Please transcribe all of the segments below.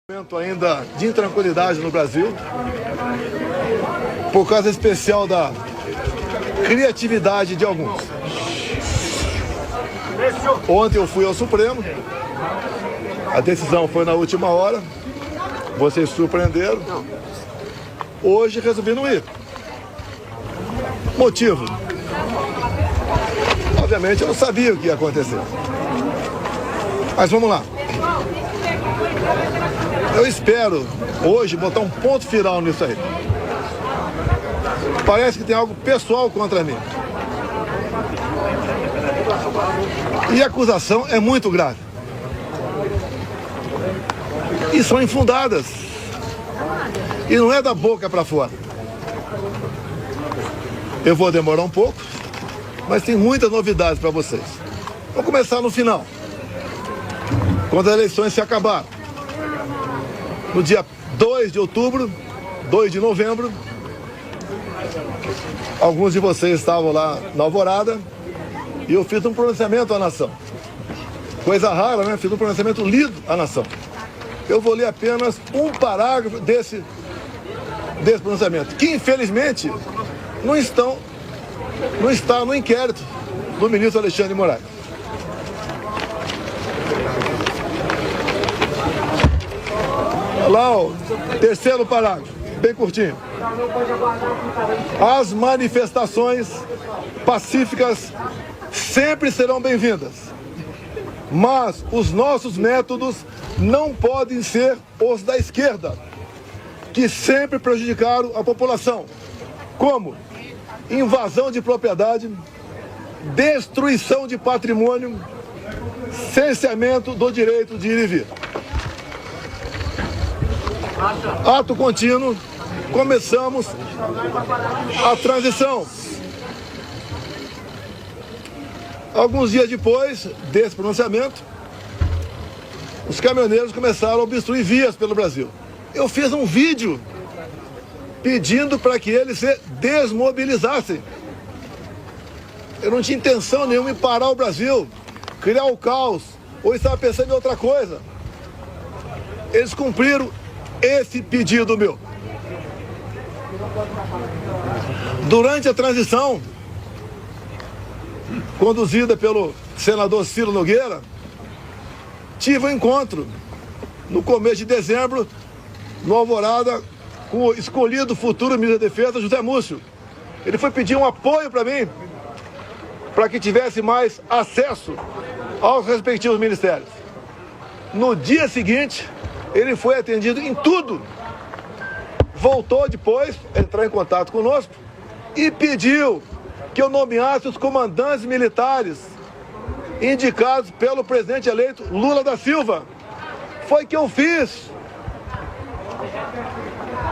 Momento ainda de intranquilidade no Brasil, por causa especial da criatividade de alguns. Ontem eu fui ao Supremo, a decisão foi na última hora, vocês surpreenderam. Hoje resolvi não ir. Motivo? Obviamente eu não sabia o que ia acontecer. Mas vamos lá. Eu espero hoje botar um ponto final nisso aí. Parece que tem algo pessoal contra mim. E a acusação é muito grave. E são infundadas. E não é da boca para fora. Eu vou demorar um pouco, mas tem muitas novidades para vocês. Vamos começar no final. Quando as eleições se acabaram. No dia 2 de outubro, 2 de novembro, alguns de vocês estavam lá na Alvorada e eu fiz um pronunciamento à nação. Coisa rara, né? Fiz um pronunciamento lido à nação. Eu vou ler apenas um parágrafo desse pronunciamento, que infelizmente não está no inquérito do ministro Alexandre de Moraes. Lá, o terceiro parágrafo, bem curtinho. As manifestações pacíficas sempre serão bem-vindas, mas os nossos métodos não podem ser os da esquerda, que sempre prejudicaram a população, como invasão de propriedade, destruição de patrimônio, cerceamento do direito de ir e vir. Ato contínuo, começamos a transição. Alguns dias depois desse pronunciamento, os caminhoneiros começaram a obstruir vias pelo Brasil. Eu fiz um vídeo pedindo para que eles se desmobilizassem. Eu não tinha intenção nenhuma em parar o Brasil, criar o caos, ou estava pensando em outra coisa. Eles cumpriram esse pedido meu. Durante a transição, conduzida pelo senador Ciro Nogueira, tive um encontro no começo de dezembro, no Alvorada, com o escolhido futuro ministro da Defesa, José Múcio. Ele foi pedir um apoio para mim, para que tivesse mais acesso aos respectivos ministérios. No dia seguinte, ele foi atendido em tudo. Voltou depois a entrar em contato conosco e pediu que eu nomeasse os comandantes militares indicados pelo presidente eleito Lula da Silva. Foi que eu fiz.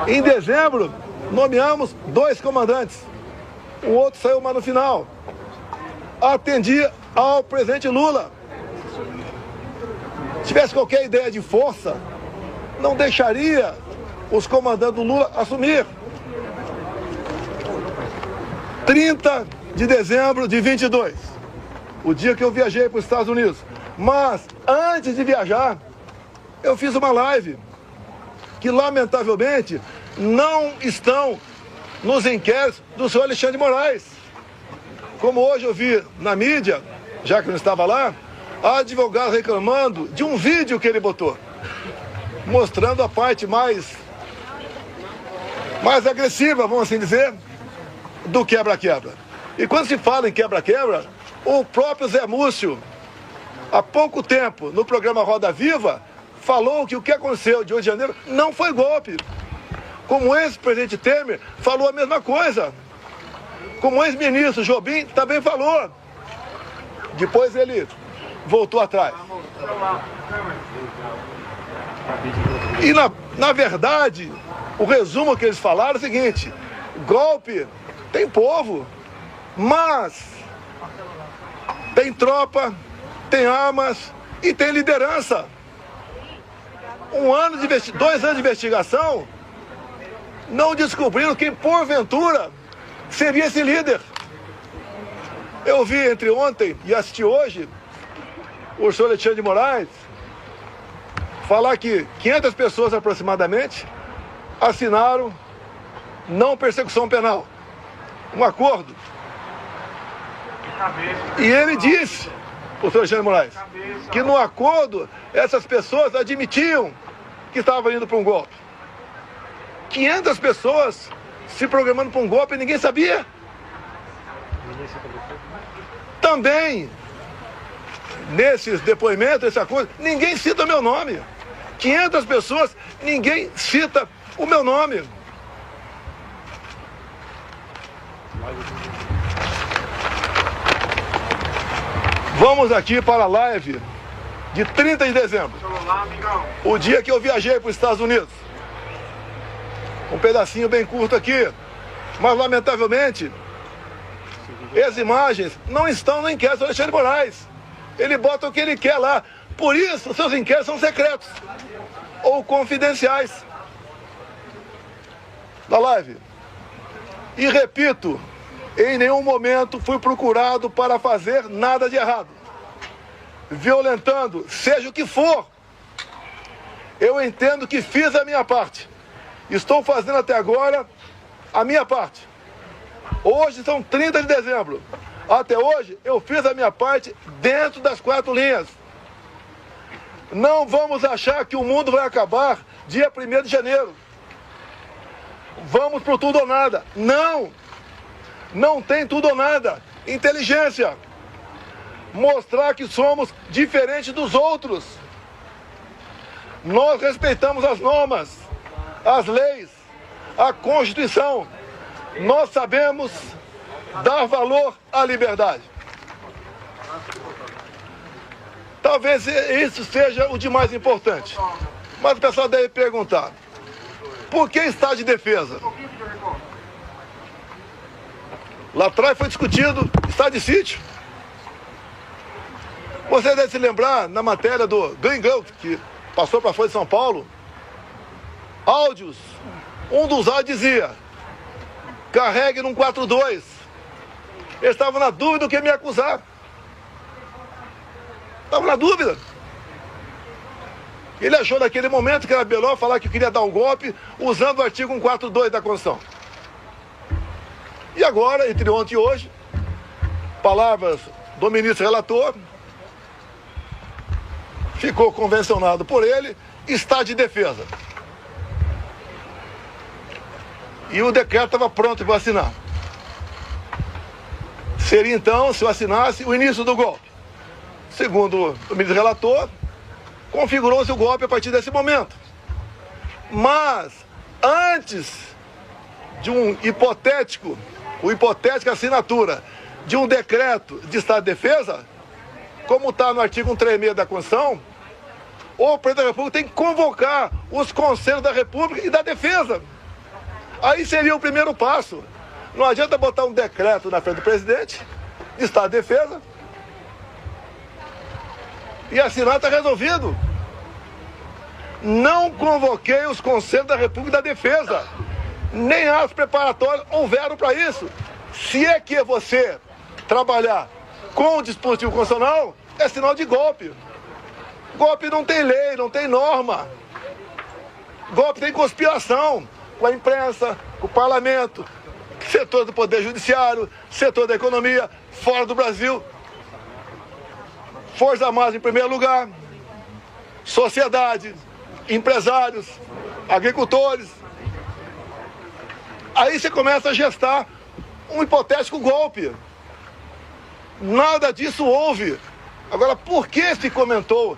Em dezembro, nomeamos 2 comandantes. O outro saiu mais no final. Atendi ao presidente Lula. Se tivesse qualquer ideia de força, não deixaria os comandantes do Lula assumir. 30 de dezembro de 22, o dia que eu viajei para os Estados Unidos. Mas, antes de viajar, eu fiz uma live que, lamentavelmente, não estão nos inquéritos do senhor Alexandre de Moraes. Como hoje eu vi na mídia, já que não estava lá, advogados reclamando de um vídeo que ele botou, mostrando a parte mais agressiva, vamos assim dizer, do quebra-quebra. E quando se fala em quebra-quebra, o próprio Zé Múcio, há pouco tempo, no programa Roda Viva, falou que o que aconteceu de 8 de janeiro não foi golpe. Como o ex-presidente Temer falou a mesma coisa. Como o ex-ministro Jobim também falou. Depois ele voltou atrás. E na verdade, o resumo que eles falaram é o seguinte: golpe tem povo, mas tem tropa, tem armas e tem liderança. 2 anos de investigação não descobriram quem porventura seria esse líder. Eu vi entre ontem e assisti hoje o senhor Alexandre de Moraes falar que 500 pessoas aproximadamente assinaram não persecução penal, um acordo. E ele disse, o senhor Alexandre Moraes, que no acordo essas pessoas admitiam que estavam indo para um golpe. 500 pessoas se programando para um golpe e ninguém sabia. Também, nesses depoimentos, esse acordo, ninguém cita meu nome. 500 pessoas, ninguém cita o meu nome. Vamos aqui para a live de 30 de dezembro, o dia que eu viajei para os Estados Unidos. Um pedacinho bem curto aqui, mas lamentavelmente as imagens não estão no inquérito do Alexandre Moraes. Ele bota o que ele quer lá. Por isso, seus inquéritos são secretos ou confidenciais. Da live. E repito, em nenhum momento fui procurado para fazer nada de errado, violentando, seja o que for. Eu entendo que fiz a minha parte. Estou fazendo até agora a minha parte. Hoje são 30 de dezembro. Até hoje eu fiz a minha parte dentro das 4 linhas. Não vamos achar que o mundo vai acabar dia 1º de janeiro. Vamos pro tudo ou nada. Não! Não tem tudo ou nada. Inteligência. Mostrar que somos diferentes dos outros. Nós respeitamos as normas, as leis, a Constituição. Nós sabemos dar valor à liberdade. Talvez isso seja o de mais importante. Mas o pessoal deve perguntar, por que estado de defesa? Lá atrás foi discutido estado de sítio. Você deve se lembrar, na matéria do Green Globe, que passou para a Folha de São Paulo, áudios. Um dos áudios dizia, carregue num 4-2. Eles estavam na dúvida do que me acusar. Estavam na dúvida. Ele achou naquele momento que era melhor falar que queria dar um golpe usando o artigo 142 da Constituição. E agora, entre ontem e hoje, palavras do ministro relator, ficou convencionado por ele, estado de defesa. E o decreto estava pronto para assinar. Seria então, se eu assinasse, o início do golpe. Segundo o ministro relator, configurou-se o golpe a partir desse momento. Mas, antes de hipotética assinatura de um decreto de estado de defesa, como está no artigo 136 da Constituição, o presidente da República tem que convocar os conselhos da República e da Defesa. Aí seria o primeiro passo. Não adianta botar um decreto na frente do presidente de estado de defesa e assinar, está resolvido. Não convoquei os conselhos da República e da Defesa. Nem atos preparatórios houveram para isso. Se é que você trabalhar com o dispositivo constitucional, é sinal de golpe. Golpe não tem lei, não tem norma. Golpe tem conspiração com a imprensa, com o parlamento, setor do Poder Judiciário, setor da economia, fora do Brasil. Forças Armadas em primeiro lugar, sociedade, empresários, agricultores. Aí você começa a gestar um hipotético golpe. Nada disso houve. Agora, por que se comentou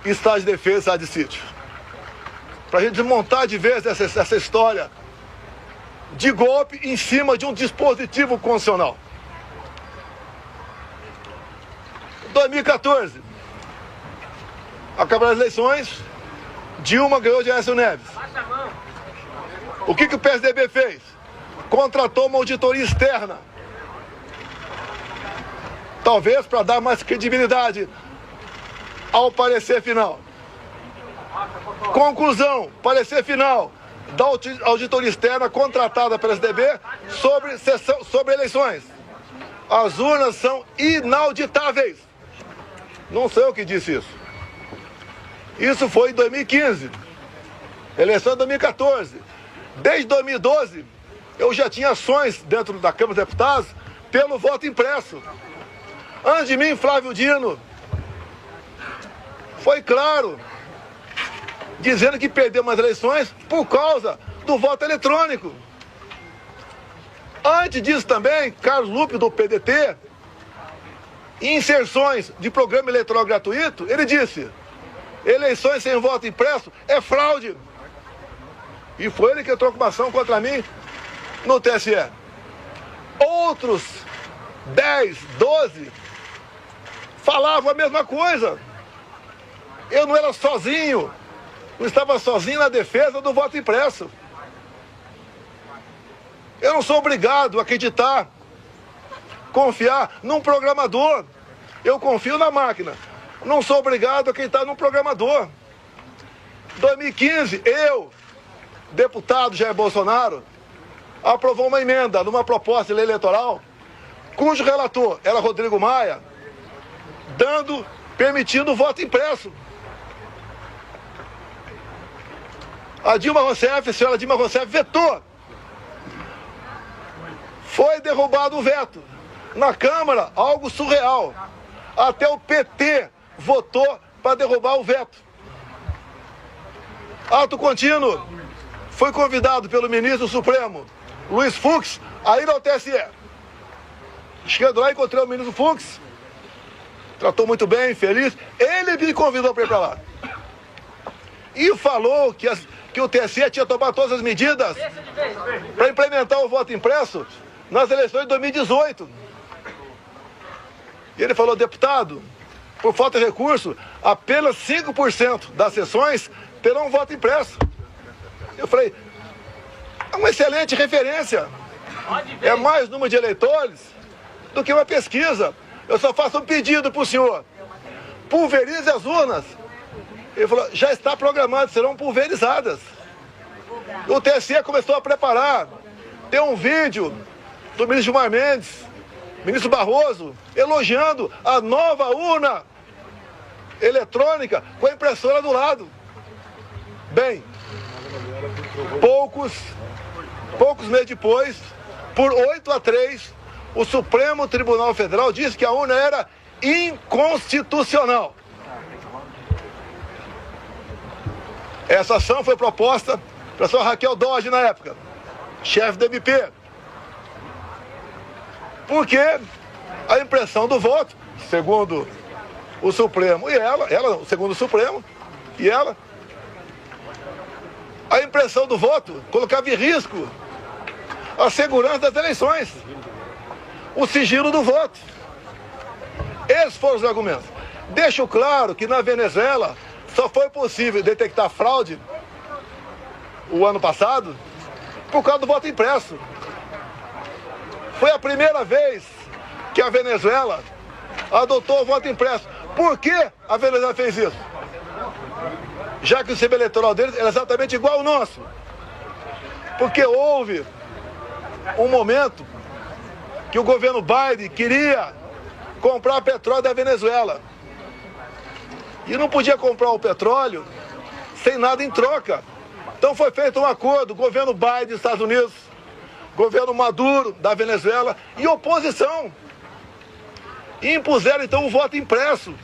estado de defesa e estado de sítio? Para a gente desmontar de vez essa história de golpe em cima de um dispositivo constitucional. 2014, acabaram as eleições, Dilma ganhou de Aécio Neves. O que o PSDB fez? Contratou uma auditoria externa. Talvez para dar mais credibilidade ao parecer final. Conclusão, parecer final da auditoria externa contratada pela PSDB sobre eleições. As urnas são inauditáveis. Não sei eu que disse isso. Isso foi em 2015. Eleição de 2014. Desde 2012, eu já tinha ações dentro da Câmara dos Deputados pelo voto impresso. Antes de mim, Flávio Dino foi claro, dizendo que perdeu umas eleições por causa do voto eletrônico. Antes disso também, Carlos Lupe, do PDT, em inserções de programa eleitoral gratuito, ele disse: eleições sem voto impresso é fraude. E foi ele que entrou com uma ação contra mim no TSE. Outros 10, 12 falavam a mesma coisa. Eu não era sozinho, não estava sozinho na defesa do voto impresso. Eu não sou obrigado a acreditar, confiar num programador. Eu confio na máquina. Não sou obrigado a acreditar num programador. Em 2015, deputado Jair Bolsonaro, aprovou uma emenda numa proposta de lei eleitoral, cujo relator era Rodrigo Maia, permitindo o voto impresso. A senhora Dilma Rousseff vetou. Foi derrubado o veto. Na Câmara, algo surreal. Até o PT votou para derrubar o veto. Ato contínuo. Fui convidado pelo ministro Supremo, Luiz Fux, a ir ao TSE. Chegando lá, encontrei o ministro Fux. Tratou muito bem, feliz. Ele me convidou para ir para lá. E falou que o TSE tinha tomado todas as medidas para implementar o voto impresso nas eleições de 2018. E ele falou: deputado, por falta de recurso, apenas 5% das sessões terão voto impresso. Eu falei: é uma excelente referência. É mais número de eleitores do que uma pesquisa. Eu só faço um pedido para o senhor: pulverize as urnas. Ele falou: já está programado, serão pulverizadas. O TSE começou a preparar. Tem um vídeo do ministro Gilmar Mendes, ministro Barroso, elogiando a nova urna eletrônica com a impressora do lado. Bem, poucos meses depois, por 8-3, o Supremo Tribunal Federal disse que a urna era inconstitucional. Essa ação foi proposta pela senhora Raquel Dodge na época, chefe do MP. Porque a impressão do voto, segundo o Supremo e ela, segundo o Supremo e ela, a impressão do voto colocava em risco a segurança das eleições, o sigilo do voto. Esses foram os argumentos. Deixo claro que na Venezuela só foi possível detectar fraude o ano passado por causa do voto impresso. Foi a primeira vez que a Venezuela adotou o voto impresso. Por que a Venezuela fez isso? Já que o sistema eleitoral deles era exatamente igual ao nosso. Porque houve um momento que o governo Biden queria comprar petróleo da Venezuela. E não podia comprar o petróleo sem nada em troca. Então foi feito um acordo, governo Biden dos Estados Unidos, governo Maduro da Venezuela e oposição. E impuseram então o voto impresso.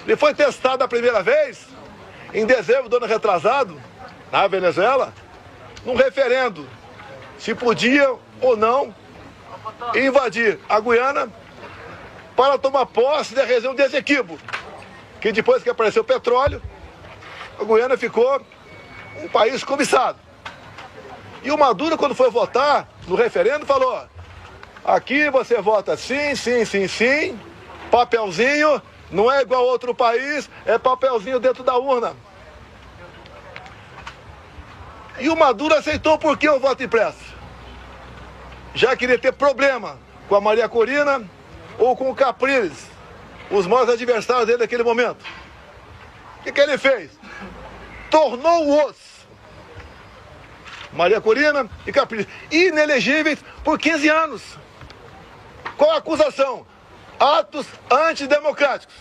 Ele foi testado a primeira vez em dezembro do ano retrasado, na Venezuela, num referendo, se podia ou não invadir a Guiana para tomar posse da região de Essequibo, que depois que apareceu o petróleo, a Guiana ficou um país cobiçado. E o Maduro, quando foi votar no referendo, falou: aqui você vota sim, sim, sim, sim, papelzinho, não é igual a outro país, é papelzinho dentro da urna. E o Maduro aceitou por que o voto impresso? Já queria ter problema com a Maria Corina ou com o Capriles, os maiores adversários dele naquele momento. O que ele fez? Tornou-os, Maria Corina e Capriles, inelegíveis por 15 anos. Qual a acusação? Atos antidemocráticos.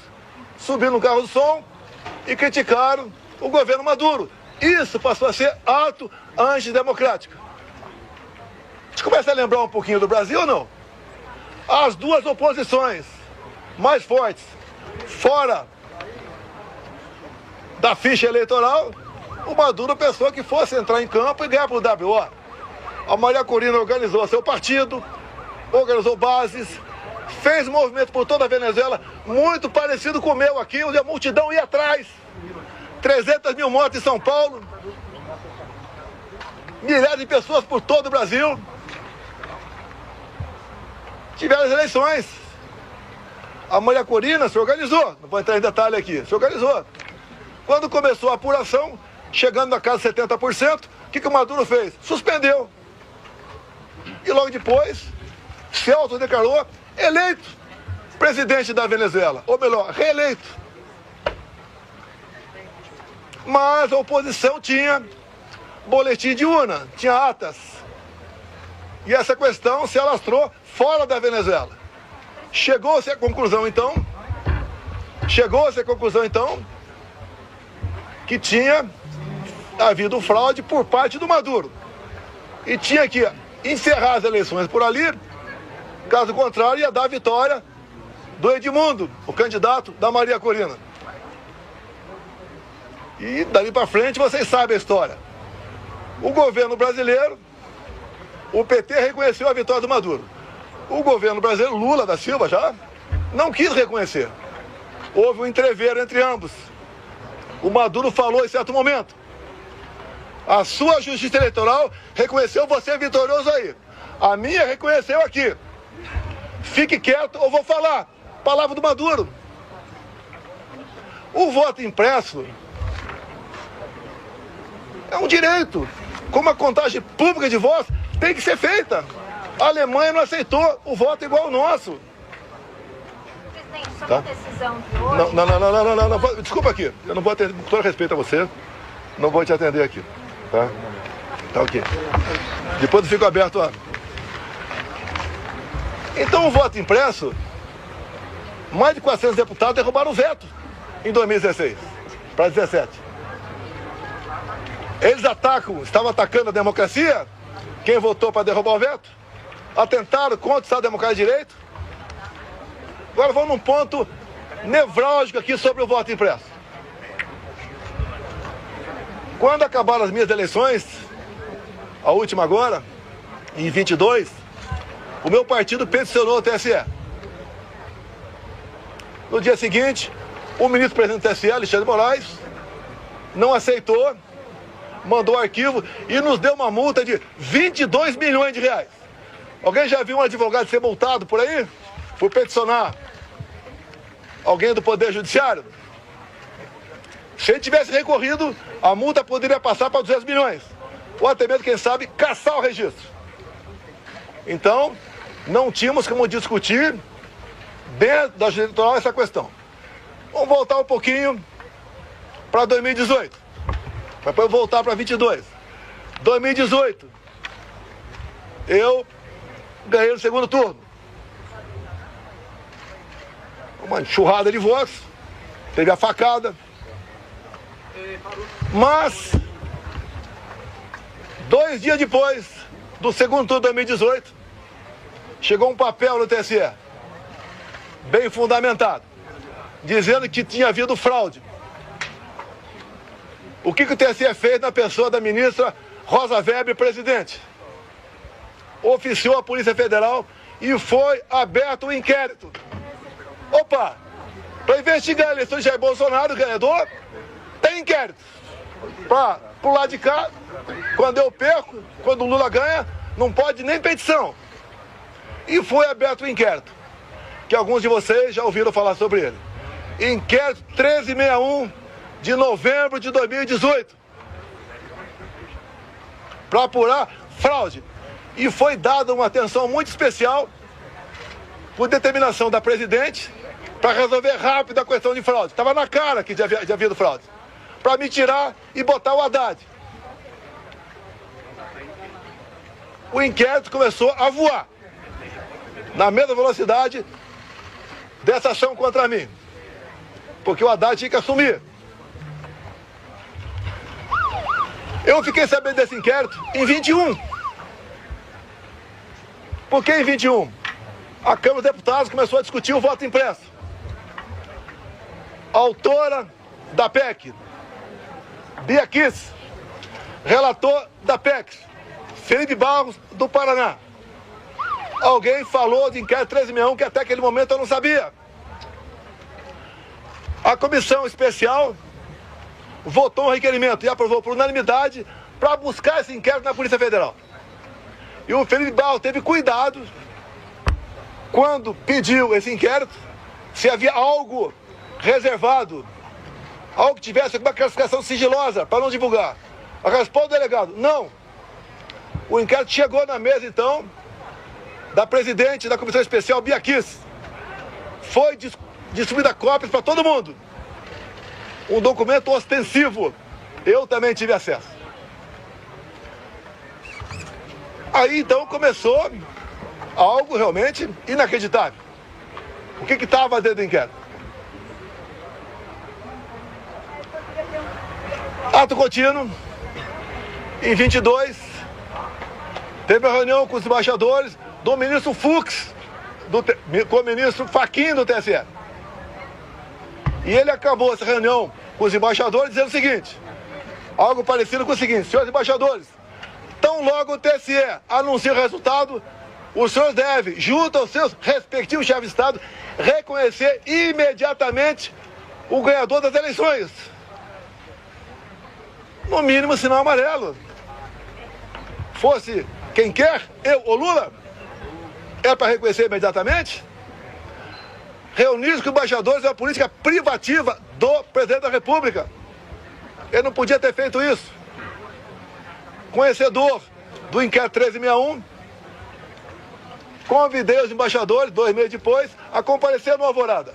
Subindo no carro do som, e criticaram o governo Maduro. Isso passou a ser ato antidemocrático. A gente começa a lembrar um pouquinho do Brasil ou não? As duas oposições mais fortes, fora da ficha eleitoral, o Maduro pensou que fosse entrar em campo e ganhar para o WO. A Maria Corina organizou seu partido, organizou bases, fez movimento por toda a Venezuela, muito parecido com o meu aqui, onde a multidão ia atrás. 300 mil mortes em São Paulo, milhares de pessoas por todo o Brasil. Tiveram as eleições. A Maria Corina se organizou, não vou entrar em detalhe aqui, se organizou. Quando começou a apuração, chegando na casa de 70%, o que o Maduro fez? Suspendeu. E logo depois, se autodeclarou eleito presidente da Venezuela, ou melhor, reeleito. Mas a oposição tinha boletim de urna, tinha atas. E essa questão se alastrou fora da Venezuela. Chegou-se à conclusão, então, que tinha havido fraude por parte do Maduro. E tinha que encerrar as eleições por ali, caso contrário, ia dar a vitória do Edmundo, o candidato da Maria Corina. E dali para frente vocês sabem a história. O governo brasileiro, o PT reconheceu a vitória do Maduro. O governo brasileiro, Lula da Silva já, não quis reconhecer. Houve um entreveiro entre ambos. O Maduro falou em certo momento: a sua justiça eleitoral reconheceu você vitorioso aí. A minha reconheceu aqui. Fique quieto ou vou falar. Palavra do Maduro. O voto impresso é um direito. Como a contagem pública de votos tem que ser feita. A Alemanha não aceitou o voto igual ao nosso. Presidente, sobre a decisão de hoje... Não. Desculpa aqui. Eu não vou atender, com todo respeito a você, não vou te atender aqui. Tá? Tá ok. Depois eu fico aberto a... Então o voto impresso, mais de 400 deputados derrubaram o veto em 2016 para 2017. Eles estavam atacando a democracia, quem votou para derrubar o veto, atentaram contra o Estado Democrático de Direito. Agora vamos num ponto nevrálgico aqui sobre o voto impresso. Quando acabaram as minhas eleições, a última agora, em 22, o meu partido peticionou o TSE. No dia seguinte, o ministro-presidente do TSE, Alexandre de Moraes, não aceitou, mandou arquivo e nos deu uma multa de 22 milhões de reais. Alguém já viu um advogado ser multado por aí? Por peticionar alguém do Poder Judiciário? Se ele tivesse recorrido, a multa poderia passar para 200 milhões. Ou até mesmo, quem sabe, caçar o registro. Então, não tínhamos como discutir dentro da justiça eleitoral essa questão. Vamos voltar um pouquinho para 2018. Depois voltar para 22. 2018, eu ganhei no segundo turno. Uma enxurrada de votos, teve a facada. Mas, 2 dias depois do segundo turno de 2018, chegou um papel no TSE, bem fundamentado, dizendo que tinha havido fraude. O que o TSE fez na pessoa da ministra Rosa Weber, presidente? Oficiou a Polícia Federal e foi aberto um inquérito. Opa! Para investigar a eleição de Jair Bolsonaro, ganhador, tem inquérito. Para pro lado de cá, quando eu perco, quando o Lula ganha, não pode nem petição. E foi aberto o inquérito, que alguns de vocês já ouviram falar sobre ele. Inquérito 1361 de novembro de 2018. Para apurar fraude. E foi dada uma atenção muito especial, por determinação da presidente, para resolver rápido a questão de fraude. Estava na cara que havia havido fraude. Para me tirar e botar o Haddad. O inquérito começou a voar na mesma velocidade dessa ação contra mim. Porque o Haddad tinha que assumir Eu fiquei sabendo desse inquérito em 21. Por que em 21? A Câmara dos Deputados começou a discutir o voto impresso. A autora da PEC, Bia Kicis, relator da PEC, Felipe Barros, do Paraná. Alguém falou de inquérito 1361 que até aquele momento eu não sabia. A comissão especial votou um requerimento e aprovou por unanimidade para buscar esse inquérito na Polícia Federal. E o Felipe Barros teve cuidado, quando pediu esse inquérito, se havia algo reservado, algo que tivesse alguma classificação sigilosa para não divulgar. A resposta do delegado, não. O inquérito chegou na mesa, então, da presidente da comissão especial, Bia Kicis. Foi distribuída cópias para todo mundo. Um documento ostensivo. Eu também tive acesso. Aí, então, começou algo realmente inacreditável. O que estava dentro do inquérito? Ato contínuo, em 22, teve uma reunião com os embaixadores do ministro Fux, com o ministro Fachin do TSE. E ele acabou essa reunião com os embaixadores dizendo o seguinte, algo parecido com o seguinte, senhores embaixadores, tão logo o TSE anuncia o resultado, os senhores devem, junto aos seus respectivos chefes de Estado, reconhecer imediatamente o ganhador das eleições. No mínimo, sinal amarelo. Fosse quem quer, eu ou Lula, é para reconhecer imediatamente? Reunir-se com embaixadores é uma política privativa do presidente da República. Ele não podia ter feito isso. Conhecedor do inquérito 1361, convidei os embaixadores, 2 meses depois, a comparecer no Alvorada.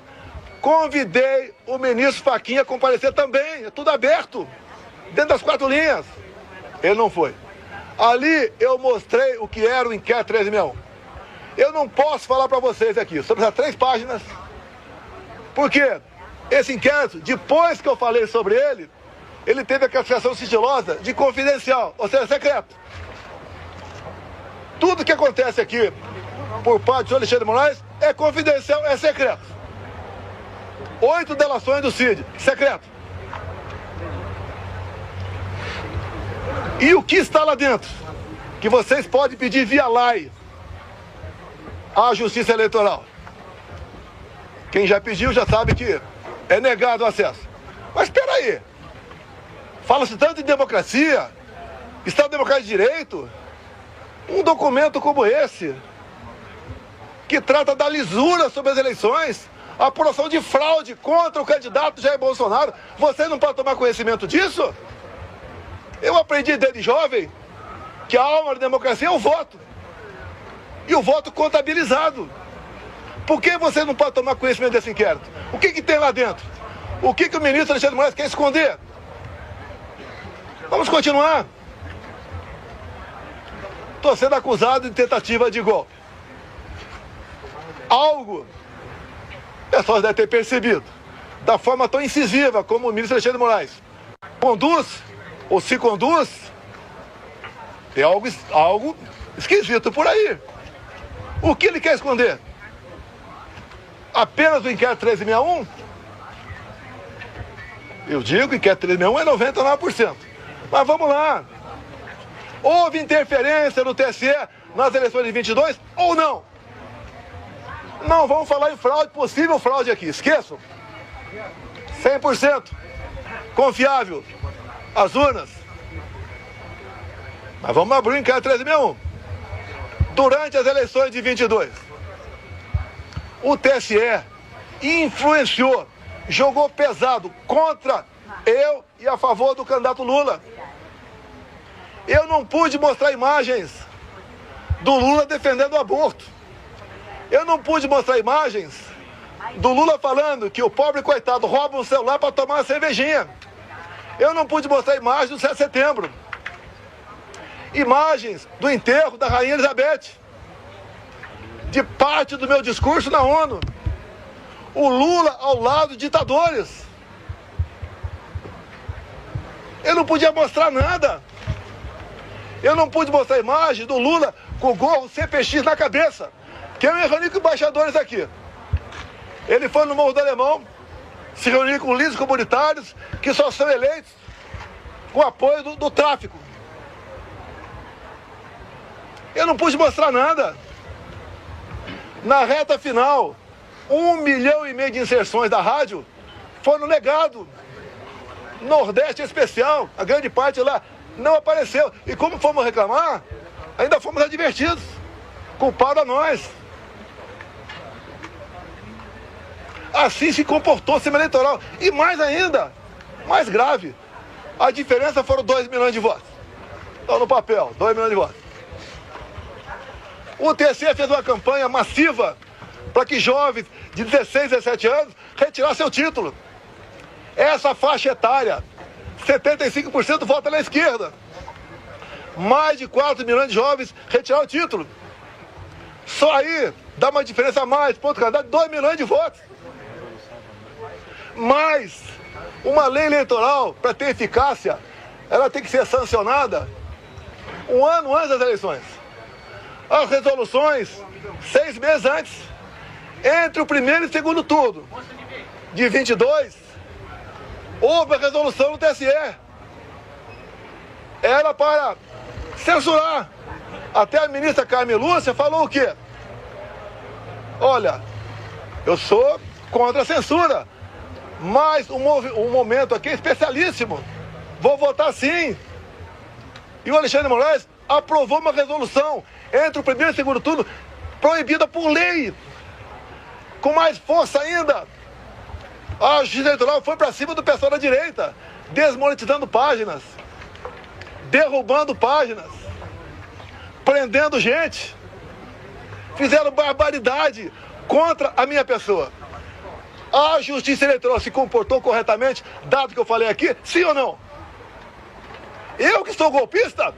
Convidei o ministro Fachin a comparecer também, é tudo aberto, dentro das 4 linhas. Ele não foi. Ali eu mostrei o que era o inquérito 1361. Eu não posso falar para vocês aqui, sobre essas 3 páginas, porque esse inquérito, depois que eu falei sobre ele, ele teve a classificação sigilosa de confidencial, ou seja, secreto. Tudo que acontece aqui, por parte do senhor Alexandre de Moraes, é confidencial, é secreto. 8 delações do CID, secreto. E o que está lá dentro? Que vocês podem pedir via lei à Justiça Eleitoral. Quem já pediu já sabe que é negado o acesso. Mas espera aí. Fala-se tanto em democracia, Estado Democrático de Direito, um documento como esse, que trata da lisura sobre as eleições, a apuração de fraude contra o candidato Jair Bolsonaro, você não pode tomar conhecimento disso? Eu aprendi desde jovem que a alma da democracia é o voto. E o voto contabilizado. Por que você não pode tomar conhecimento desse inquérito? O que tem lá dentro? O que o ministro Alexandre de Moraes quer esconder? Vamos continuar. Estou sendo acusado de tentativa de golpe. Algo, o pessoal deve ter percebido, da forma tão incisiva como o ministro Alexandre de Moraes conduz, ou se conduz, tem algo esquisito por aí. O que ele quer esconder? Apenas o inquérito 1361? Eu digo que o inquérito 1361 é 99%. Mas vamos lá. Houve interferência no TSE nas eleições de 22 ou não? Não, vamos falar em fraude, possível fraude aqui. Esqueçam. 100% confiável as urnas. Mas vamos abrir o inquérito 1361. Durante as eleições de 22, o TSE influenciou, jogou pesado contra eu e a favor do candidato Lula. Eu não pude mostrar imagens do Lula defendendo o aborto. Eu não pude mostrar imagens do Lula falando que o pobre coitado rouba um celular para tomar uma cervejinha. Eu não pude mostrar imagens do 7 de setembro. Imagens do enterro da Rainha Elizabeth. De parte do meu discurso na ONU. O Lula ao lado de ditadores. Eu não podia mostrar nada. Eu não pude mostrar a imagem do Lula com o gorro CPX na cabeça, que eu me reuni com embaixadores aqui. Ele foi no Morro do Alemão, se reuniu com líderes comunitários que só são eleitos com apoio do tráfico. Eu não pude mostrar nada. Na reta final, 1,5 milhão de inserções da rádio foram negados. Nordeste especial, a grande parte lá não apareceu. E como fomos reclamar, ainda fomos advertidos. Culpado a nós. Assim se comportou o sistema eleitoral. E mais ainda, mais grave, a diferença foram 2 milhões de votos. Estão no papel, 2 milhões de votos. O TSE fez uma campanha massiva para que jovens de 16, 17 anos retirassem seu título. Essa faixa etária, 75% vota na esquerda. Mais de 4 milhões de jovens retiraram o título. Só aí dá uma diferença a mais, ponto candidato, 2 milhões de votos. Mas uma lei eleitoral, para ter eficácia, ela tem que ser sancionada um ano antes das eleições. As resoluções, 6 meses antes. Entre o primeiro e o segundo turno de 22, houve a resolução do TSE. Era para censurar. Até a ministra Carmen Lúcia falou o quê? Olha, eu sou contra a censura, mas o momento aqui é especialíssimo. Vou votar sim. E o Alexandre de Moraes aprovou uma resolução entre o primeiro e o segundo turno, proibida por lei. Com mais força ainda, a Justiça Eleitoral foi para cima do pessoal da direita, desmonetizando páginas, derrubando páginas, prendendo gente. Fizeram barbaridade contra a minha pessoa. A Justiça Eleitoral se comportou corretamente, dado que eu falei aqui, sim ou não? Eu que sou golpista?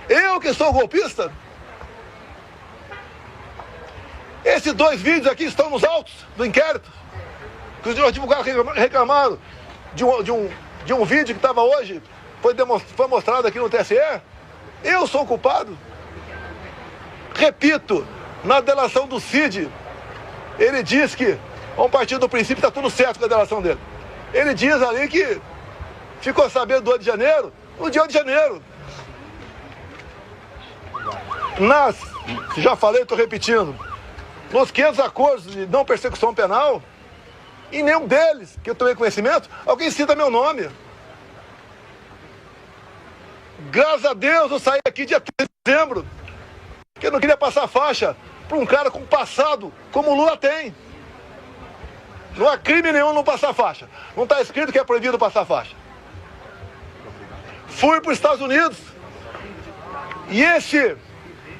Eu que sou golpista? Esses 2 vídeos aqui estão nos autos do inquérito. Que os advogados reclamaram de um vídeo que estava hoje, foi mostrado aqui no TSE. Eu sou o culpado. Repito, na delação do Cid, ele diz que, vamos partir do princípio, está tudo certo com a delação dele. Ele diz ali que ficou sabendo do 8 de janeiro, no dia 8 de janeiro. Já falei, estou repetindo, nos 500 acordos de não persecução penal, em nenhum deles, que eu tomei conhecimento, alguém cita meu nome. Graças a Deus eu saí aqui dia 3 de dezembro, porque eu não queria passar faixa para um cara com passado como o Lula tem. Não há crime nenhum não passar faixa. Não está escrito que é proibido passar faixa. Fui para os Estados Unidos e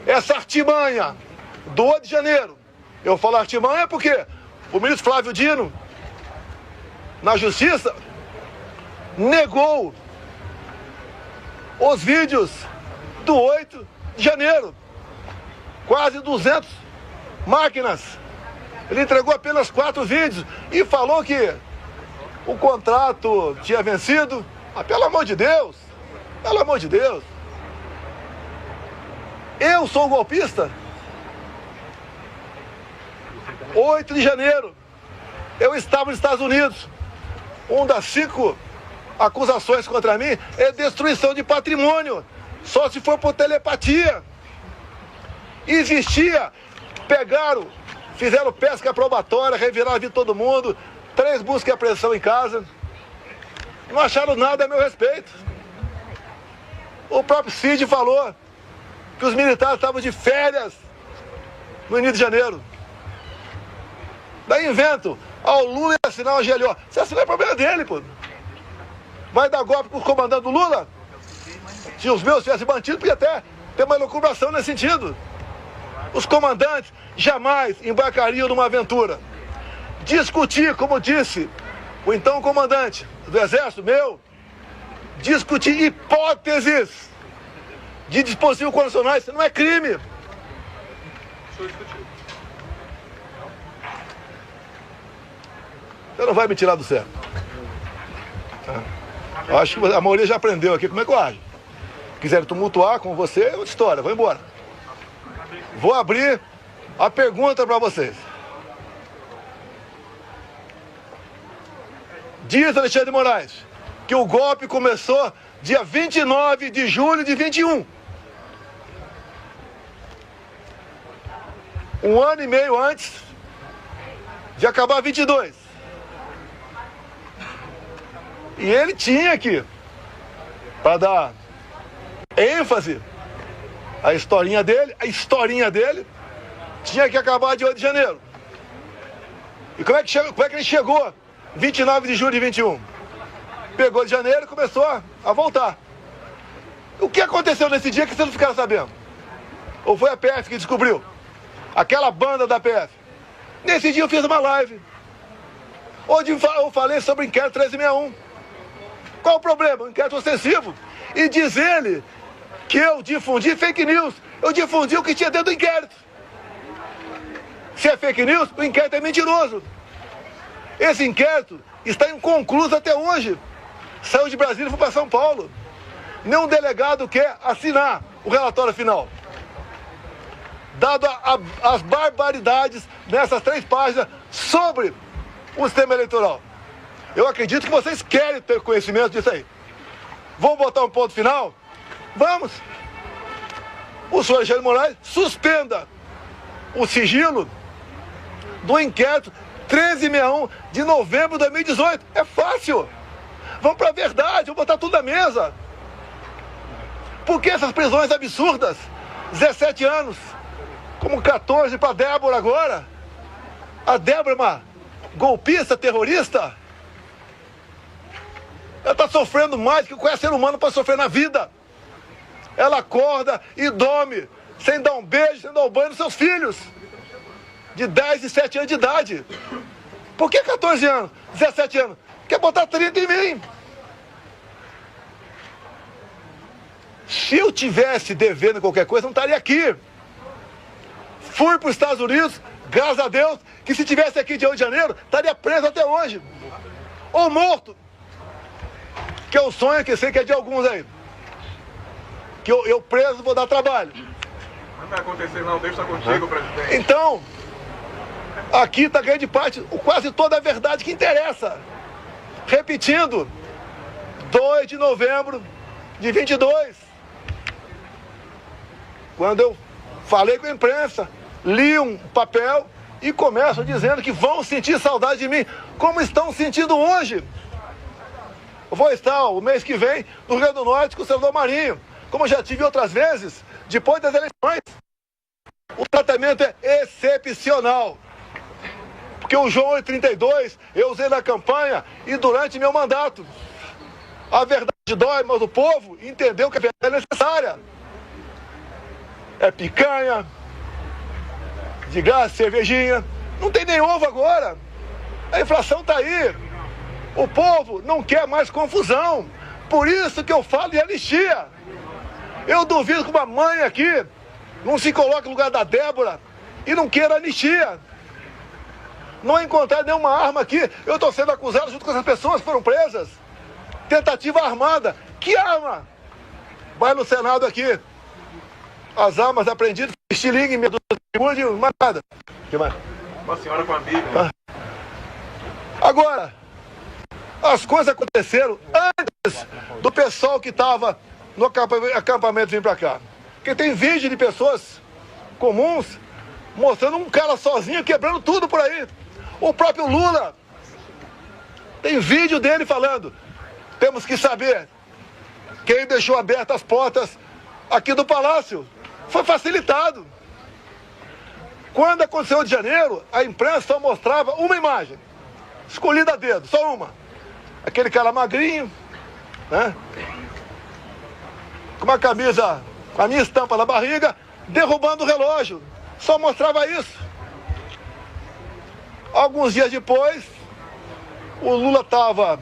essa artimanha do 8 de janeiro, eu falo artimanha porque o ministro Flávio Dino, na Justiça, negou os vídeos do 8 de janeiro. Quase 200 máquinas. Ele entregou apenas 4 vídeos e falou que o contrato tinha vencido. Ah, pelo amor de Deus! Pelo amor de Deus! Eu sou golpista? 8 de janeiro, eu estava nos Estados Unidos. Uma das 5 acusações contra mim é destruição de patrimônio, só se for por telepatia. Existia, fizeram pesca probatória, reviraram a vida de todo mundo, 3 buscas e apreensão em casa. Não acharam nada a meu respeito. O próprio Cid falou que os militares estavam de férias no início de janeiro. Daí invento, o Lula ia assinar uma GLO. Se assinar é problema dele, pô. Vai dar golpe com o comandante do Lula? Se os meus tivessem mantido, podia até ter uma elucubração nesse sentido. Os comandantes jamais embarcariam numa aventura. Discutir, como disse o então comandante do Exército, discutir hipóteses de dispositivos constitucionais, isso não é crime. Você não vai me tirar do sério. Eu acho que a maioria já aprendeu aqui como é que eu ajo. quiserem tumultuar com você, é outra história, vou embora. Vou abrir a pergunta para vocês. Diz Alexandre de Moraes que o golpe começou dia 29 de julho de 21. Um ano e meio antes de acabar 22. E ele tinha que, para dar ênfase à historinha dele, tinha que acabar de 8 de janeiro. E como é que ele chegou 29 de julho de 21? Pegou de janeiro e começou a voltar. O que aconteceu nesse dia que vocês não ficaram sabendo? Ou foi a PF que descobriu? Aquela banda da PF. Nesse dia eu fiz uma live, onde eu falei sobre o inquérito 1361. Qual o problema? O inquérito ostensivo. E diz ele que eu difundi fake news. Eu difundi o que tinha dentro do inquérito. Se é fake news, o inquérito é mentiroso. Esse inquérito está inconcluso até hoje. Saiu de Brasília e foi para São Paulo. Nenhum delegado quer assinar o relatório final. Dado as barbaridades nessas 3 páginas sobre o sistema eleitoral. Eu acredito que vocês querem ter conhecimento disso aí. Vamos botar um ponto final? Vamos! O senhor Alexandre de Moraes suspenda o sigilo do inquérito 1361 de novembro de 2018. É fácil. Vamos para a verdade, vamos botar tudo na mesa. Por que essas prisões absurdas? 17 anos, como 14 para Débora agora. A Débora é uma golpista, terrorista. Ela está sofrendo mais que qualquer ser humano para sofrer na vida. Ela acorda e dorme, sem dar um beijo, sem dar um banho nos seus filhos. De 10 e 7 anos de idade. Por que 14 anos, 17 anos? Quer botar 30 em mim? Se eu tivesse devendo qualquer coisa, não estaria aqui. Fui para os Estados Unidos, graças a Deus, que se tivesse aqui de 8 de janeiro, estaria preso até hoje. Ou morto. Que é o sonho que sei que é de alguns aí. Que eu preso vou dar trabalho. Não vai acontecer não, Deus está contigo, presidente. Então, aqui está grande parte, quase toda a verdade que interessa. Repetindo, 2 de novembro de 22. Quando eu falei com a imprensa, li um papel e começo dizendo que vão sentir saudade de mim, como estão sentindo hoje. Eu vou estar o mês que vem no Rio Grande do Norte com o senador Marinho, como eu já tive outras vezes, depois das eleições. O tratamento é excepcional. Porque o João 832 eu usei na campanha e durante meu mandato. A verdade dói, mas o povo entendeu que a verdade é necessária. É picanha, de graça, cervejinha. Não tem nem ovo agora. A inflação está aí. O povo não quer mais confusão. Por isso que eu falo de anistia. Eu duvido que uma mãe aqui não se coloque no lugar da Débora e não queira anistia. Não encontrar nenhuma arma aqui. Eu estou sendo acusado junto com essas pessoas que foram presas. Tentativa armada. Que arma? Vai no Senado aqui. As armas apreendidas, estilingue, meia dúzia, mais nada. Que mais? Uma senhora com a Bíblia. Agora, as coisas aconteceram antes do pessoal que estava no acampamento vir para cá. Porque tem vídeo de pessoas comuns mostrando um cara sozinho quebrando tudo por aí. O próprio Lula tem vídeo dele falando: temos que saber quem deixou abertas as portas aqui do Palácio. Foi facilitado. Quando aconteceu o de janeiro, a imprensa só mostrava uma imagem, escolhida a dedo, só uma. Aquele cara magrinho, né? Com uma camisa, com a minha estampa na barriga, derrubando o relógio. Só mostrava isso. Alguns dias depois, o Lula estava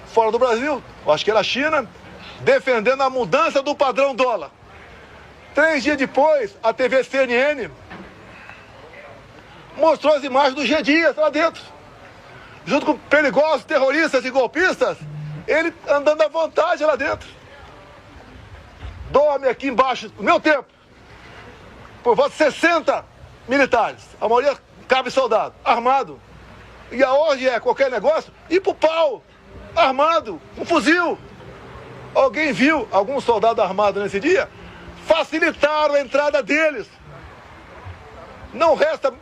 fora do Brasil, acho que era a China, defendendo a mudança do padrão dólar. 3 dias depois, a TV CNN mostrou as imagens do G. Dias lá dentro. Junto com perigosos terroristas e golpistas, ele andando à vontade lá dentro. dorme aqui embaixo, no meu tempo, por volta de 60 militares. A maioria cabe soldado, armado. E aonde é qualquer negócio, ir pro pau, armado, um fuzil. Alguém viu algum soldado armado nesse dia? Facilitaram a entrada deles. Não resta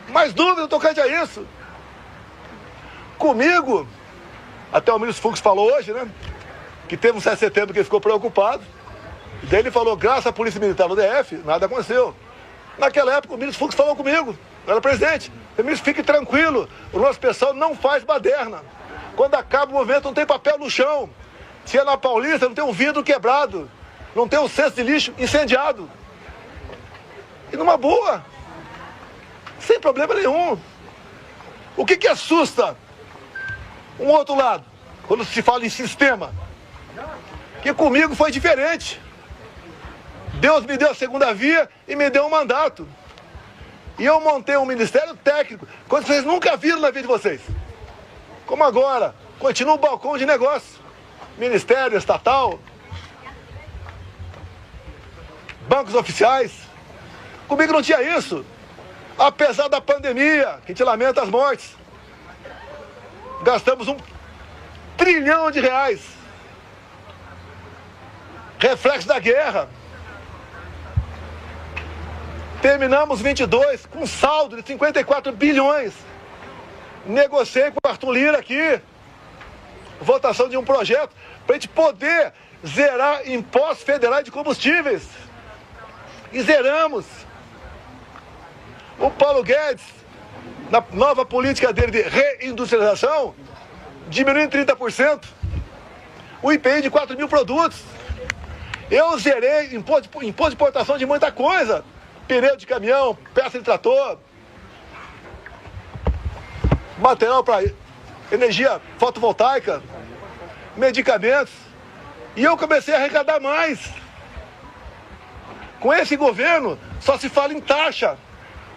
mais dúvida tocante a isso. Comigo, até o ministro Fux falou hoje, né? Que teve um 7 de setembro que ele ficou preocupado. Daí ele falou, graças à Polícia Militar do DF, nada aconteceu. Naquela época, o ministro Fux falou comigo, eu era presidente. O ministro, fique tranquilo, o nosso pessoal não faz baderna. Quando acaba o movimento, não tem papel no chão. Se é na Paulista, não tem um vidro quebrado. Não tem um cesto de lixo incendiado. E numa boa. Sem problema nenhum. O que assusta um outro lado, quando se fala em sistema? Que comigo foi diferente. Deus me deu a segunda via e me deu um mandato. E eu montei um ministério técnico, coisa que vocês nunca viram na vida de vocês. Como agora, continua o balcão de negócio. Ministério estatal, bancos oficiais. Comigo não tinha isso. Apesar da pandemia, que te lamenta as mortes. Gastamos R$1 trilhão. Reflexo da guerra. Terminamos 22 com saldo de 54 bilhões. Negociei com o Arthur Lira aqui. Votação de um projeto para a gente poder zerar impostos federais de combustíveis. E zeramos. O Paulo Guedes, na nova política dele de reindustrialização, diminuiu em 30% o IPI de 4 mil produtos. Eu zerei imposto de importação de muita coisa. Pneu de caminhão, peça de trator, material para energia fotovoltaica, medicamentos. E eu comecei a arrecadar mais. Com esse governo, só se fala em taxa.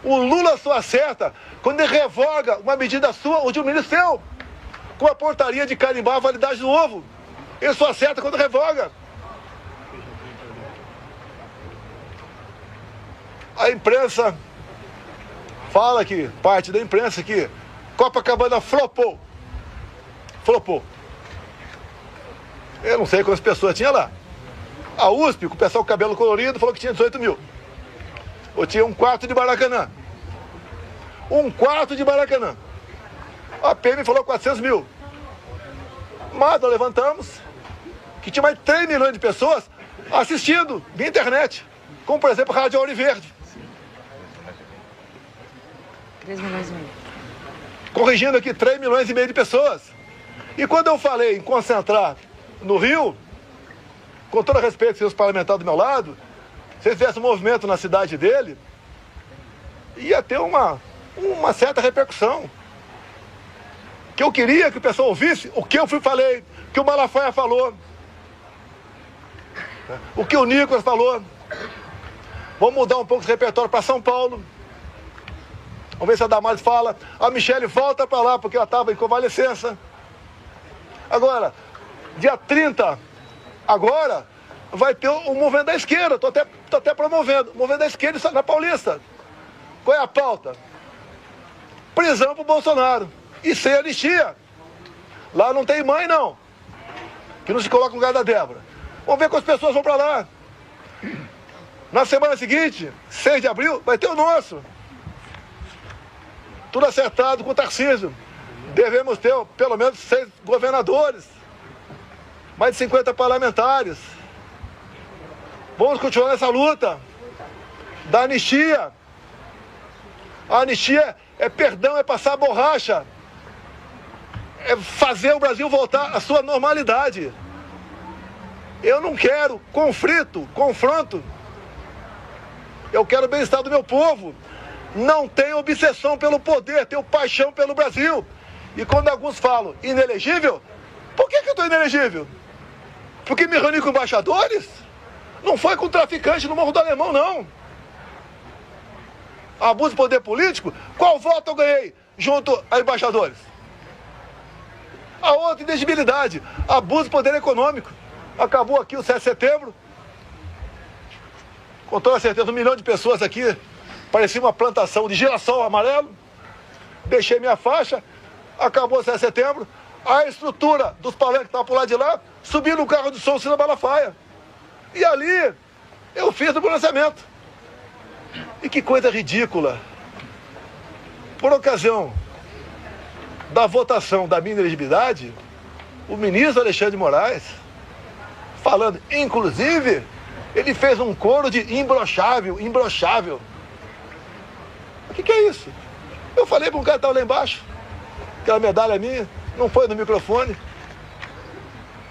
O Lula só acerta quando ele revoga uma medida sua ou de um ministro seu, com a portaria de carimbar a validade do ovo. Ele só acerta quando revoga. A imprensa fala que, parte da imprensa que Copacabana flopou. Flopou. Eu não sei quantas pessoas tinha lá. A USP, com o pessoal com cabelo colorido, falou que tinha 18 mil. Ou tinha um quarto de Maracanã. Um quarto de Maracanã. A PM falou 400 mil. Mas nós levantamos que tinha mais 3 milhões de pessoas assistindo via internet. Como, por exemplo, a Rádio Ouro Verde. 3 milhões e meio. Corrigindo aqui, 3 milhões e meio de pessoas. E quando eu falei em concentrar no Rio, com todo respeito, seus parlamentares do meu lado, se eles fizessem um movimento na cidade dele, ia ter uma certa repercussão. Que eu queria que o pessoal ouvisse o que eu falei, o que o Malafaia falou, o que o Nicolas falou. Vamos mudar um pouco esse repertório para São Paulo. Vamos ver se a Damares fala. A Michele volta para lá, porque ela estava em convalescença. Agora, dia 30, agora, vai ter o movimento da esquerda. Estou até promovendo. O movimento da esquerda na Paulista. Qual é a pauta? Prisão para o Bolsonaro. E sem anistia. Lá não tem mãe, não. Que não se coloca no lugar da Débora. Vamos ver quantas pessoas vão para lá. Na semana seguinte, 6 de abril, vai ter o nosso. Tudo acertado com o Tarcísio. Devemos ter pelo menos 6 governadores. Mais de 50 parlamentares. Vamos continuar nessa luta da anistia. A anistia é perdão, é passar a borracha. É fazer o Brasil voltar à sua normalidade. Eu não quero confronto. Eu quero o bem-estar do meu povo. Não tenho obsessão pelo poder, tenho paixão pelo Brasil. E quando alguns falam inelegível, por que eu estou inelegível? Porque me reuni com embaixadores? Não foi com traficante no Morro do Alemão, não. Abuso de poder político? Qual voto eu ganhei junto a embaixadores? A outra inelegibilidade, abuso de poder econômico. Acabou aqui o 7 de setembro. com toda certeza, 1 milhão de pessoas aqui, parecia uma plantação de girassol amarelo. Deixei minha faixa, acabou o 7 de setembro, a estrutura dos palanques que estavam por lá de lá, subi no carro de som Cida Malafaia. E ali, eu fiz o pronunciamento. E que coisa ridícula. Por ocasião da votação da minha elegibilidade, o ministro Alexandre de Moraes, falando, inclusive, ele fez um coro de imbrochável. O que é isso? Eu falei para um cara que estava lá embaixo, aquela medalha minha, não foi no microfone.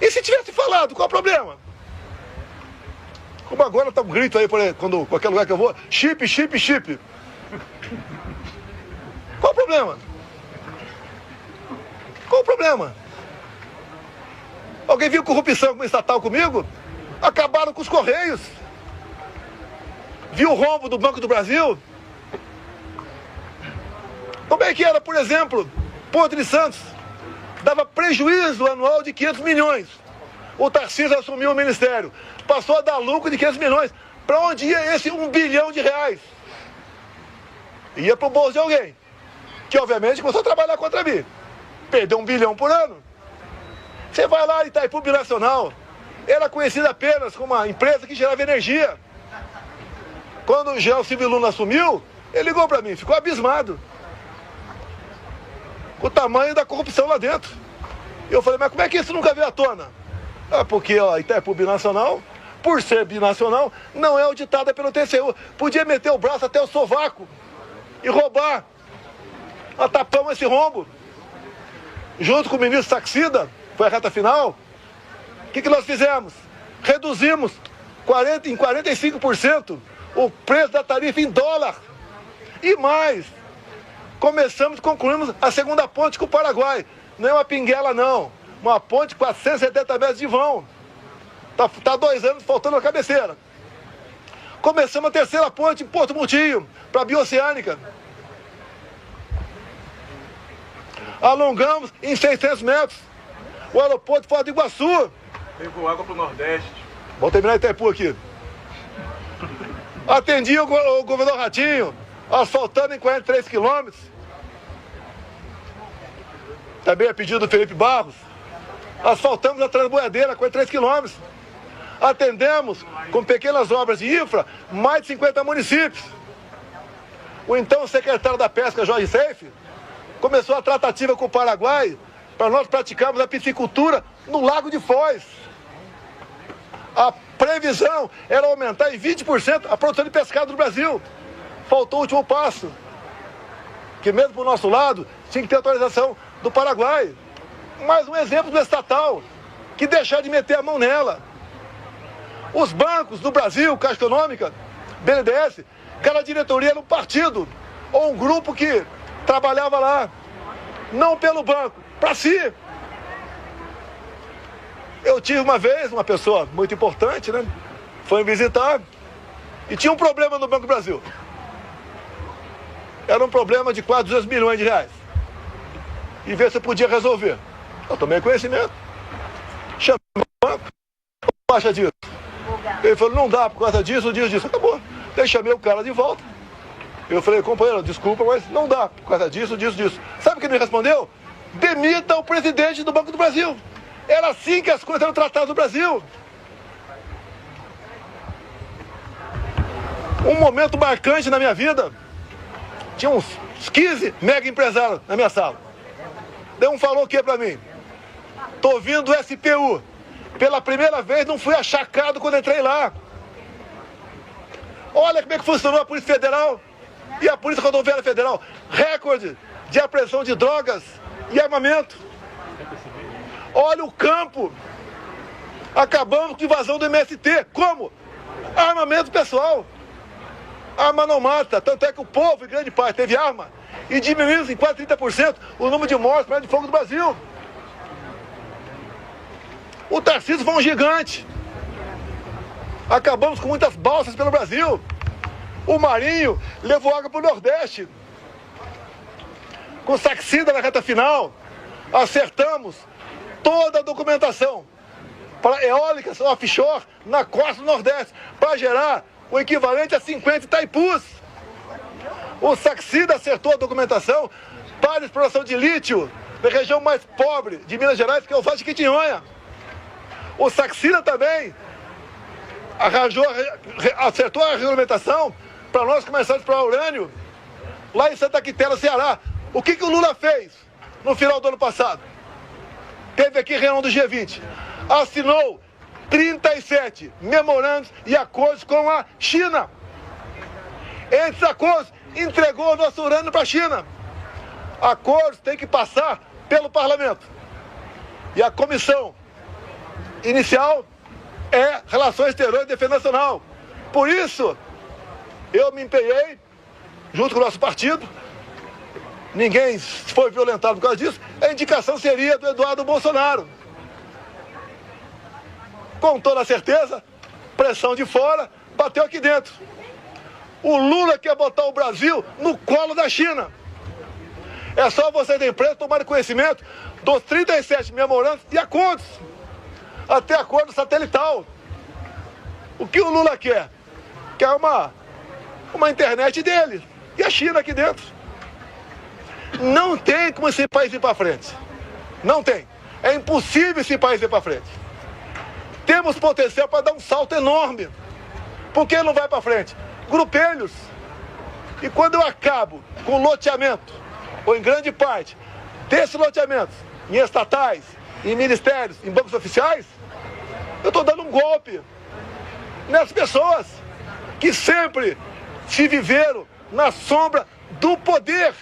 E se tivesse falado, qual o problema? Como agora tá um grito aí, quando qualquer lugar que eu vou, chip. Qual o problema? Qual o problema? Alguém viu corrupção com estatal comigo? Acabaram com os Correios. Viu o rombo do Banco do Brasil? Como é que era, por exemplo, Porto de Santos? Dava prejuízo anual de 500 milhões. O Tarcísio assumiu o ministério. Passou a dar lucro de 500 milhões. Para onde ia esse 1 bilhão de reais? Ia para o bolso de alguém. Que, obviamente, começou a trabalhar contra mim. Perdeu 1 bilhão por ano. Você vai lá em Itaipu Binacional. Era conhecida apenas como uma empresa que gerava energia. Quando o Jean Silvio Luna assumiu, ele ligou para mim, ficou abismado. O tamanho da corrupção lá dentro. Eu falei, mas como é que isso nunca veio à tona? Porque Itaipu Binacional, por ser binacional, não é auditada pelo TCU. Podia meter o braço até o sovaco e roubar. Tapamos esse rombo. Junto com o ministro Saxida, foi a reta final. O que nós fizemos? Reduzimos em 45% o preço da tarifa em dólar. E mais, concluímos a segunda ponte com o Paraguai. Não é uma pinguela, não. Uma ponte de 470 metros de vão. Tá 2 anos faltando a cabeceira. Começamos a terceira ponte em Porto Murtinho, para a Bioceânica. Alongamos em 600 metros o aeroporto de Foz do Iguaçu. Levou água para o Nordeste. Vamos terminar Itaipu aqui. Atendi o governador Ratinho, asfaltando em 43 quilômetros. Também a pedido do Felipe Barros. Asfaltamos a Transboiadeira, 43 quilômetros. Atendemos, com pequenas obras de infra, mais de 50 municípios. O então secretário da Pesca, Jorge Seife, começou a tratativa com o Paraguai para nós praticarmos a piscicultura no Lago de Foz. A previsão era aumentar em 20% a produção de pescado no Brasil. Faltou o último passo, que mesmo para o nosso lado tinha que ter autorização do Paraguai. Mais um exemplo do estatal, que deixaram de meter a mão nela. Os bancos do Brasil, Caixa Econômica, BNDES, cada diretoria era um partido ou um grupo que trabalhava lá, não pelo banco, para si. Eu tive uma vez, uma pessoa muito importante, né? Foi me visitar e tinha um problema no Banco do Brasil. Era um problema de quase 200 milhões de reais. E ver se eu podia resolver. Eu tomei conhecimento. Chamei o banco. Como acha disso? Ele falou, não dá por causa disso, disso. Acabou. Daí chamei o cara de volta. Eu falei, companheiro, desculpa, mas não dá por causa disso. Sabe o que ele me respondeu? Demita o presidente do Banco do Brasil. Era assim que as coisas eram tratadas no Brasil. Um momento marcante na minha vida. Tinha uns 15 mega empresários na minha sala. Daí um falou o que pra mim? Tô vindo do SPU. Pela primeira vez não fui achacado quando entrei lá. Olha como é que funcionou a Polícia Federal e a Polícia Rodoviária Federal. Recorde de apreensão de drogas e armamento. Olha o campo. Acabamos com a invasão do MST. Como? Armamento pessoal. Arma não mata. Tanto é que o povo, em grande parte, teve arma. E diminuiu em quase 30% o número de mortes por arma de fogo do Brasil. O Tarcísio foi um gigante. Acabamos com muitas balsas pelo Brasil. O Marinho levou água para o Nordeste. Com Saxida na reta final, acertamos toda a documentação para eólicas offshore na costa do Nordeste, para gerar o equivalente a 50 Itaipus. O Saxida acertou a documentação para a exploração de lítio na região mais pobre de Minas Gerais, que é o Vale de Quitinhonha. O Saxida também acertou a regulamentação para nós começarmos a explorar urânio lá em Santa Quitéria, Ceará. O que o Lula fez no final do ano passado? Teve aqui reunião do G20. Assinou 37 memorandos e acordos com a China. Esses acordos entregou o nosso urânio para a China. Acordos têm que passar pelo parlamento. E a comissão inicial é Relações Exteriores e Defesa Nacional. Por isso, eu me empenhei, junto com o nosso partido, ninguém foi violentado por causa disso, a indicação seria do Eduardo Bolsonaro. Com toda certeza, pressão de fora, bateu aqui dentro. O Lula quer botar o Brasil no colo da China. É só vocês da imprensa tomarem conhecimento dos 37 memorandos e acordos, até acordo satelital. O que o Lula quer? Quer uma internet dele. E a China aqui dentro. Não tem como esse país ir para frente. Não tem. É impossível esse país ir para frente. Temos potencial para dar um salto enorme. Por que não vai para frente? Grupelhos. E quando eu acabo com o loteamento, ou em grande parte, desses loteamentos, em estatais, em ministérios, em bancos oficiais, eu estou dando um golpe nessas pessoas que sempre se viveram na sombra do poder.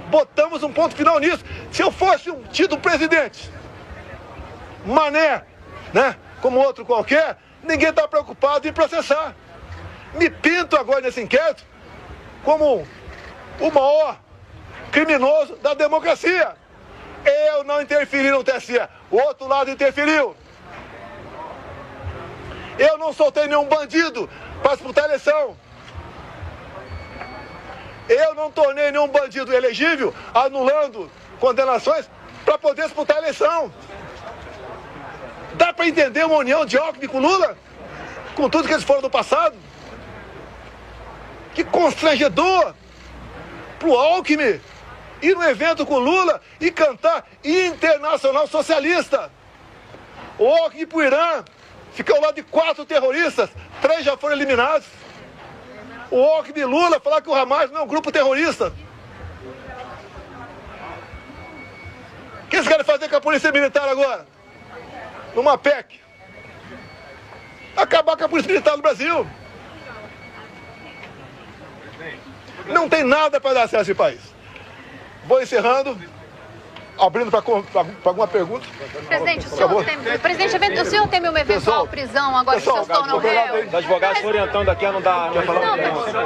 Botamos um ponto final nisso. Se eu fosse um tido presidente, mané, né, como outro qualquer, ninguém está preocupado em processar. Me pinto agora nesse inquérito como o maior criminoso da democracia. Eu não interferi no TSE, o outro lado interferiu. Eu não soltei nenhum bandido para disputar a eleição. Eu não tornei nenhum bandido elegível, anulando condenações para poder disputar a eleição. Dá para entender uma união de Alckmin com Lula? Com tudo que eles foram do passado? Que constrangedor pro Alckmin ir num evento com Lula e cantar Internacional Socialista. O Alckmin pro Irã fica ao lado de 4 terroristas, 3 já foram eliminados. O Alckmin e Lula falar que o Hamas não é um grupo terrorista. O que eles querem fazer com a polícia militar agora? Numa PEC. Acabar com a polícia militar no Brasil. Não tem nada para dar acesso a esse país. Vou encerrando, abrindo para alguma pergunta. Presidente, o senhor teme uma eventual prisão agora que o senhor se torna o réu? Os advogados estão orientando aqui a não dar... Não,